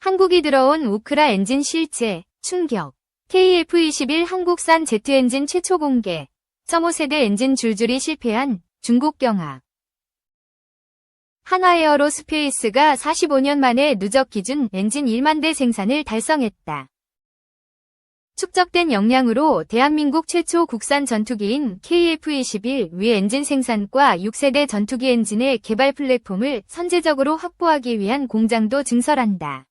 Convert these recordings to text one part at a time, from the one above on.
한국이 들어온 우크라 엔진 실제, 충격. KF-21 한국산 제트 엔진 최초 공개. 1.5세대 엔진 줄줄이 실패한 중국 경합. 한화에어로스페이스가 45년 만에 누적 기준 엔진 1만 대 생산을 달성했다. 축적된 역량으로 대한민국 최초 국산 전투기인 KF-21 위 엔진 생산과 6세대 전투기 엔진의 개발 플랫폼을 선제적으로 확보하기 위한 공장도 증설한다.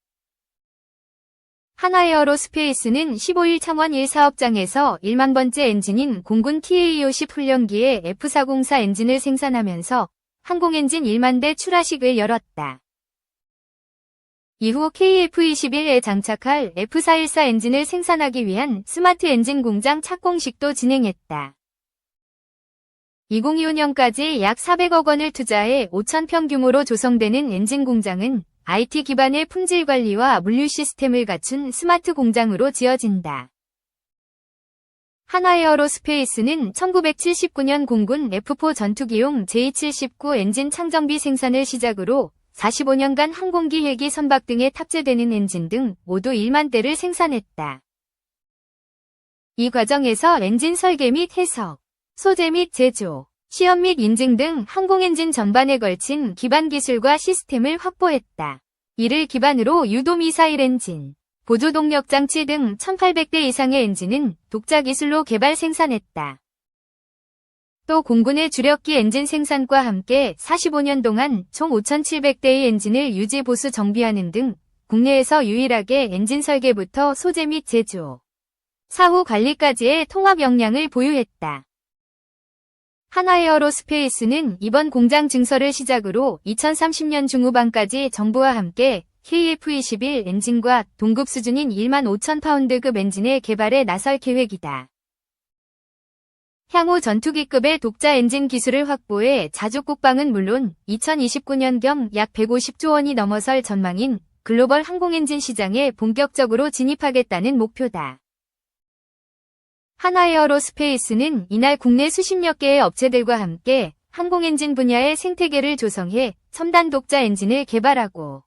한화에어로스페이스는 15일 창원 1사업장에서 1만 번째 엔진인 공군 TA-50 훈련기의 F404 엔진을 생산하면서 항공엔진 1만 대 출하식을 열었다. 이후 KF-21에 장착할 F414 엔진을 생산하기 위한 스마트 엔진 공장 착공식도 진행했다. 2025년까지 약 400억 원을 투자해 5,000평 규모로 조성되는 엔진 공장은 IT 기반의 품질 관리와 물류 시스템을 갖춘 스마트 공장으로 지어진다. 한화에어로스페이스는 1979년 공군 F4 전투기용 J79 엔진 창정비 생산을 시작으로 45년간 항공기, 헬기, 선박 등에 탑재되는 엔진 등 모두 1만 대를 생산했다. 이 과정에서 엔진 설계 및 해석, 소재 및 제조, 시험 및 인증 등 항공엔진 전반에 걸친 기반 기술과 시스템을 확보했다. 이를 기반으로 유도미사일 엔진, 보조동력장치 등 1800대 이상의 엔진은 독자 기술로 개발 생산했다. 또 공군의 주력기 엔진 생산과 함께 45년 동안 총 5700대의 엔진을 유지 보수 정비하는 등 국내에서 유일하게 엔진 설계부터 소재 및 제조, 사후 관리까지의 통합 역량을 보유했다. 한화에어로스페이스는 이번 공장 증설을 시작으로 2030년 중후반까지 정부와 함께 KF-21 엔진과 동급 수준인 1만 5천 파운드급 엔진의 개발에 나설 계획이다. 향후 전투기급의 독자 엔진 기술을 확보해 자주 국방은 물론 2029년경 약 150조 원이 넘어설 전망인 글로벌 항공엔진 시장에 본격적으로 진입하겠다는 목표다. 한화에어로스페이스는 이날 국내 수십여 개의 업체들과 함께 항공엔진 분야의 생태계를 조성해 첨단 독자 엔진을 개발하고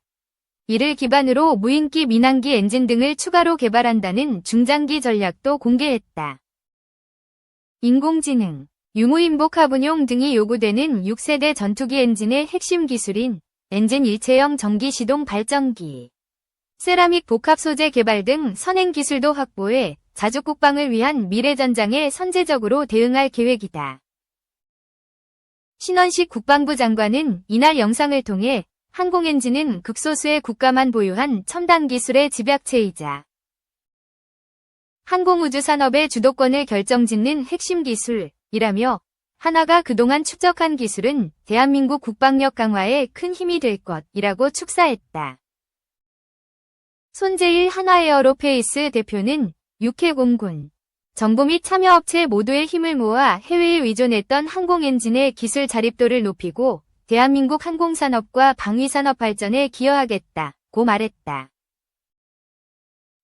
이를 기반으로 무인기, 민항기 엔진 등을 추가로 개발한다는 중장기 전략도 공개했다. 인공지능, 유무인복 합운용 등이 요구되는 6세대 전투기 엔진의 핵심 기술인 엔진 일체형 전기 시동 발전기, 세라믹 복합 소재 개발 등 선행 기술도 확보해 자주 국방을 위한 미래 전장에 선제적으로 대응할 계획이다. 신원식 국방부 장관은 이날 영상을 통해 항공엔진은 극소수의 국가만 보유한 첨단 기술의 집약체이자 항공우주산업의 주도권을 결정짓는 핵심 기술이라며 한화가 그동안 축적한 기술은 대한민국 국방력 강화에 큰 힘이 될 것이라고 축사했다. 손재일 한화에어로페이스 대표는 6회 공군, 정부 및 참여업체 모두의 힘을 모아 해외에 의존했던 항공엔진의 기술 자립도를 높이고 대한민국 항공산업과 방위산업 발전에 기여하겠다고 말했다.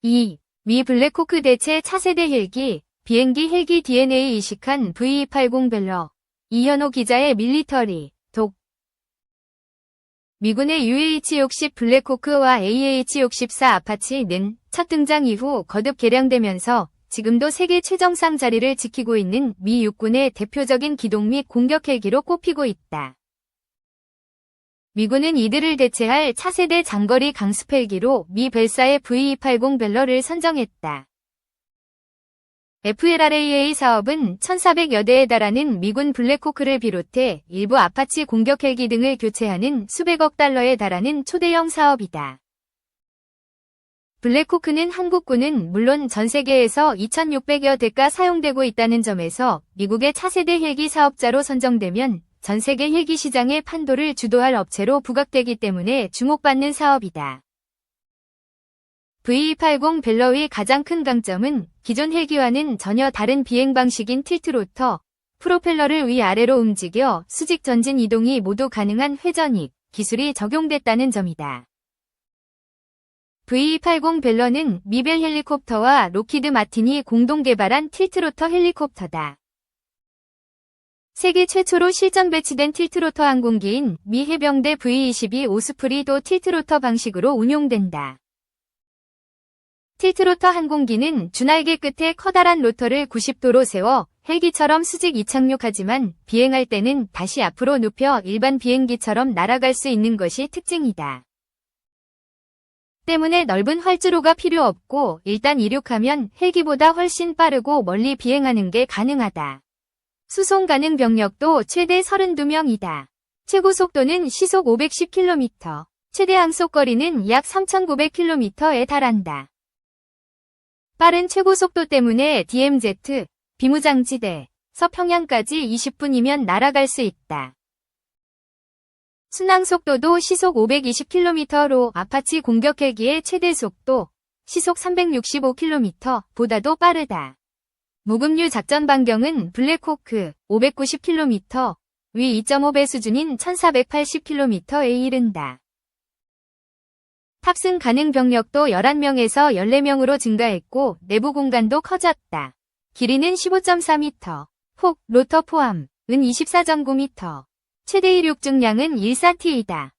2. 미 블랙호크 대체 차세대 헬기, 비행기 헬기 DNA 이식한 V280 벨러. 이현호 기자의 밀리터리, 독. 미군의 UH-60 블랙호크와 AH-64 아파치는 첫 등장 이후 거듭 개량되면서 지금도 세계 최정상 자리를 지키고 있는 미 육군의 대표적인 기동 및 공격 헬기로 꼽히고 있다. 미군은 이들을 대체할 차세대 장거리 강습 헬기로 미 벨사의 V280 벨러를 선정했다. FLRAA 사업은 1,400여 대에 달하는 미군 블랙호크를 비롯해 일부 아파치 공격 헬기 등을 교체하는 수백억 달러에 달하는 초대형 사업이다. 블랙호크는 한국군은 물론 전 세계에서 2,600여 대가 사용되고 있다는 점에서 미국의 차세대 헬기 사업자로 선정되면 전 세계 헬기 시장의 판도를 주도할 업체로 부각되기 때문에 주목받는 사업이다. V280 벨러의 가장 큰 강점은 기존 헬기와는 전혀 다른 비행 방식인 틸트로터, 프로펠러를 위아래로 움직여 수직 전진 이동이 모두 가능한 회전익 기술이 적용됐다는 점이다. V280 벨러는 미벨 헬리콥터와 로키드 마틴이 공동 개발한 틸트로터 헬리콥터다. 세계 최초로 실전 배치된 틸트로터 항공기인 미 해병대 V-22 오스프리도 틸트로터 방식으로 운용된다. 틸트로터 항공기는 주날개 끝에 커다란 로터를 90도로 세워 헬기처럼 수직 이착륙하지만 비행할 때는 다시 앞으로 눕혀 일반 비행기처럼 날아갈 수 있는 것이 특징이다. 때문에 넓은 활주로가 필요 없고 일단 이륙하면 헬기보다 훨씬 빠르고 멀리 비행하는 게 가능하다. 수송 가능 병력도 최대 32명이다. 최고 속도는 시속 510km, 최대 항속거리는 약 3,900km에 달한다. 빠른 최고 속도 때문에 DMZ, 비무장지대, 서평양까지 20분이면 날아갈 수 있다. 순항 속도도 시속 520km로 아파치 공격 헬기의 최대 속도, 시속 365km 보다도 빠르다. 무급류 작전 반경은 블랙호크 590km, 위 2.5배 수준인 1480km에 이른다. 탑승 가능 병력도 11명에서 14명으로 증가했고 내부 공간도 커졌다. 길이는 15.4m, 폭, 로터 포함, 은 24.9m. 최대 이륙 중량은 1사T이다.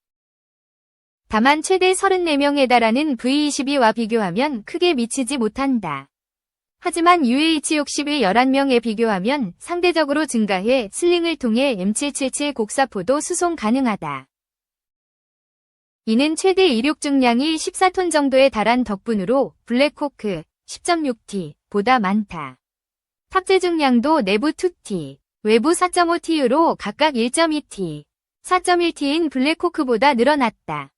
다만 최대 34명에 달하는 V-22와 비교하면 크게 미치지 못한다. 하지만 UH-60의 11명에 비교하면 상대적으로 증가해 슬링을 통해 M777 곡사포도 수송 가능하다. 이는 최대 이륙 중량이 14톤 정도에 달한 덕분으로 블랙호크 10.6T 보다 많다. 탑재 중량도 내부 2T, 외부 4.5T로 각각 1.2T, 4.1T인 블랙호크보다 늘어났다.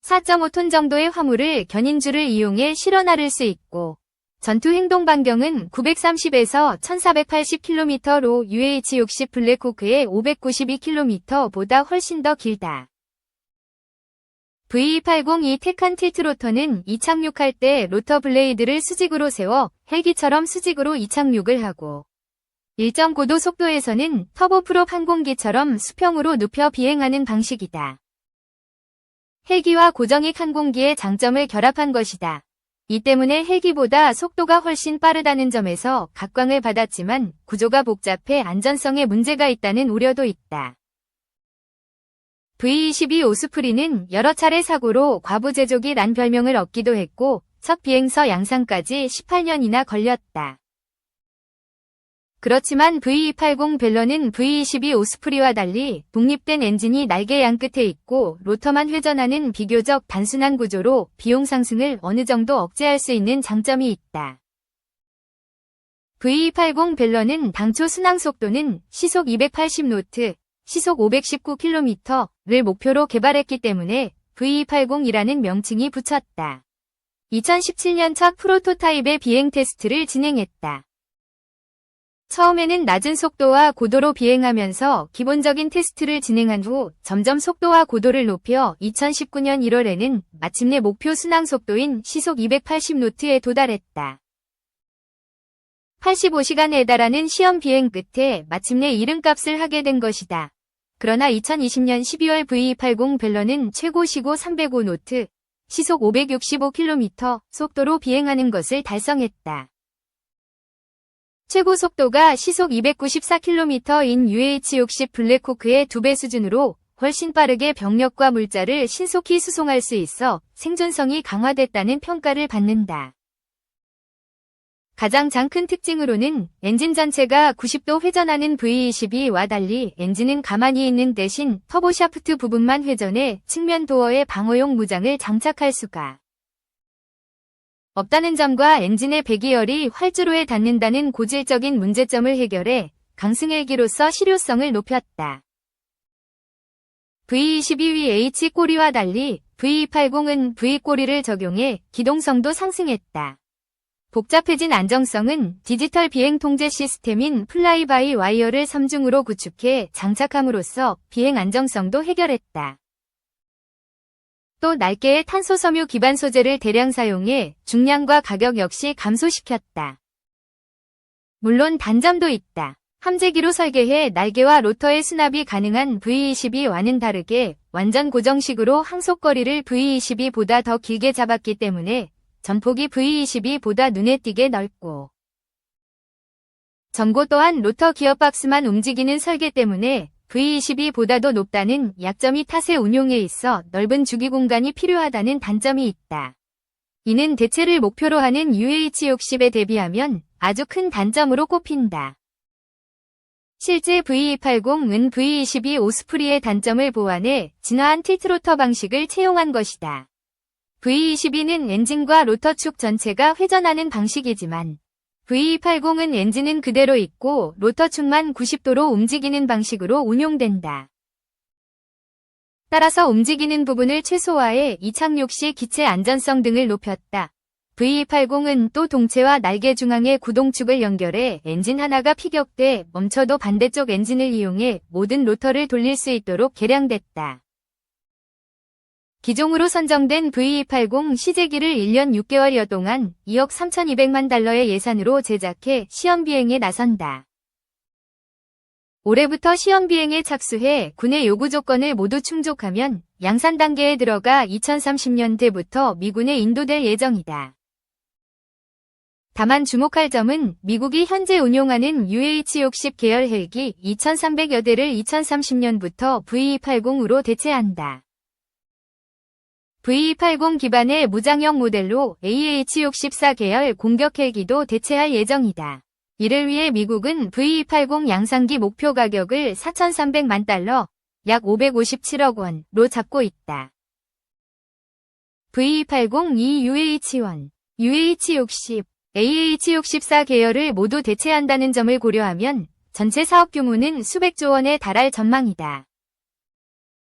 4.5톤 정도의 화물을 견인줄을 이용해 실어 나를 수 있고 전투 행동 반경은 930에서 1480km로 UH-60 블랙호크의 592km보다 훨씬 더 길다. V280이 테칸 틸트로터는 이착륙할 때 로터 블레이드를 수직으로 세워 헬기처럼 수직으로 이착륙을 하고 일정 고도 속도에서는 터보프롭 항공기처럼 수평으로 눕혀 비행하는 방식이다. 헬기와 고정익 항공기의 장점을 결합한 것이다. 이 때문에 헬기보다 속도가 훨씬 빠르다는 점에서 각광을 받았지만 구조가 복잡해 안전성에 문제가 있다는 우려도 있다. V-22 오스프리는 여러 차례 사고로 과부 제조기 란 별명을 얻기도 했고 첫 비행서 양산까지 18년이나 걸렸다. 그렇지만 V280 벨런은 V-22 오스프리와 달리 독립된 엔진이 날개 양끝에 있고 로터만 회전하는 비교적 단순한 구조로 비용 상승을 어느 정도 억제할 수 있는 장점이 있다. V280 벨런은 당초 순항 속도는 시속 280노트, 시속 519km를 목표로 개발했기 때문에 V280이라는 명칭이 붙였다. 2017년 첫 프로토타입의 비행 테스트를 진행했다. 처음에는 낮은 속도와 고도로 비행하면서 기본적인 테스트를 진행한 후 점점 속도와 고도를 높여 2019년 1월에는 마침내 목표 순항 속도인 시속 280노트에 도달했다. 85시간에 달하는 시험 비행 끝에 마침내 이름값을 하게 된 것이다. 그러나 2020년 12월 V280 벨런은 최고 시고 305노트, 시속 565km 속도로 비행하는 것을 달성했다. 최고 속도가 시속 294km인 UH-60 블랙호크의 2배 수준으로 훨씬 빠르게 병력과 물자를 신속히 수송할 수 있어 생존성이 강화됐다는 평가를 받는다. 가장 큰 특징으로는 엔진 전체가 90도 회전하는 V-22와 달리 엔진은 가만히 있는 대신 터보샤프트 부분만 회전해 측면 도어에 방어용 무장을 장착할 수가 없다는 점과 엔진의 배기열이 활주로에 닿는다는 고질적인 문제점을 해결해 강승헬기로서 실효성을 높였다. V-22위 H-꼬리와 달리 V-80은 V-꼬리를 적용해 기동성도 상승했다. 복잡해진 안정성은 디지털 비행 통제 시스템인 플라이바이 와이어를 3중으로 구축해 장착함으로써 비행 안정성도 해결했다. 또 날개에 탄소 섬유 기반 소재를 대량 사용해 중량과 가격 역시 감소시켰다. 물론 단점도 있다. 함재기로 설계해 날개와 로터의 수납이 가능한 V-22와는 다르게 완전 고정식으로 항속거리를 V-22보다 더 길게 잡았기 때문에 전폭이 V-22보다 눈에 띄게 넓고 전고 또한 로터 기어박스만 움직이는 설계 때문에 V-22보다도 높다는 약점이 탓에 운용에 있어 넓은 주기 공간이 필요하다는 단점이 있다. 이는 대체를 목표로 하는 UH-60에 대비하면 아주 큰 단점으로 꼽힌다. 실제 V280은 V22 오스프리의 단점을 보완해 진화한 틸트로터 방식을 채용한 것이다. V22는 엔진과 로터 축 전체가 회전하는 방식이지만 V280은 엔진은 그대로 있고 로터 축만 90도로 움직이는 방식으로 운용된다. 따라서 움직이는 부분을 최소화해 이착륙 시 기체 안전성 등을 높였다. V280은 또 동체와 날개 중앙에 구동축을 연결해 엔진 하나가 피격돼 멈춰도 반대쪽 엔진을 이용해 모든 로터를 돌릴 수 있도록 개량됐다. 기종으로 선정된 V280 시제기를 1년 6개월여 동안 2억 3,200만 달러의 예산으로 제작해 시험비행에 나선다. 올해부터 시험비행에 착수해 군의 요구 조건을 모두 충족하면 양산 단계에 들어가 2030년대부터 미군에 인도될 예정이다. 다만 주목할 점은 미국이 현재 운용하는 UH-60 계열 헬기 2,300여 대를 2030년부터 V280으로 대체한다. V280 기반의 무장형 모델로 AH-64 계열 공격 헬기도 대체할 예정이다. 이를 위해 미국은 V280 양산기 목표 가격을 4,300만 달러, 약 557억 원로 잡고 있다. V280 UH-1, UH-60, AH-64 계열을 모두 대체한다는 점을 고려하면 전체 사업 규모는 수백조 원에 달할 전망이다.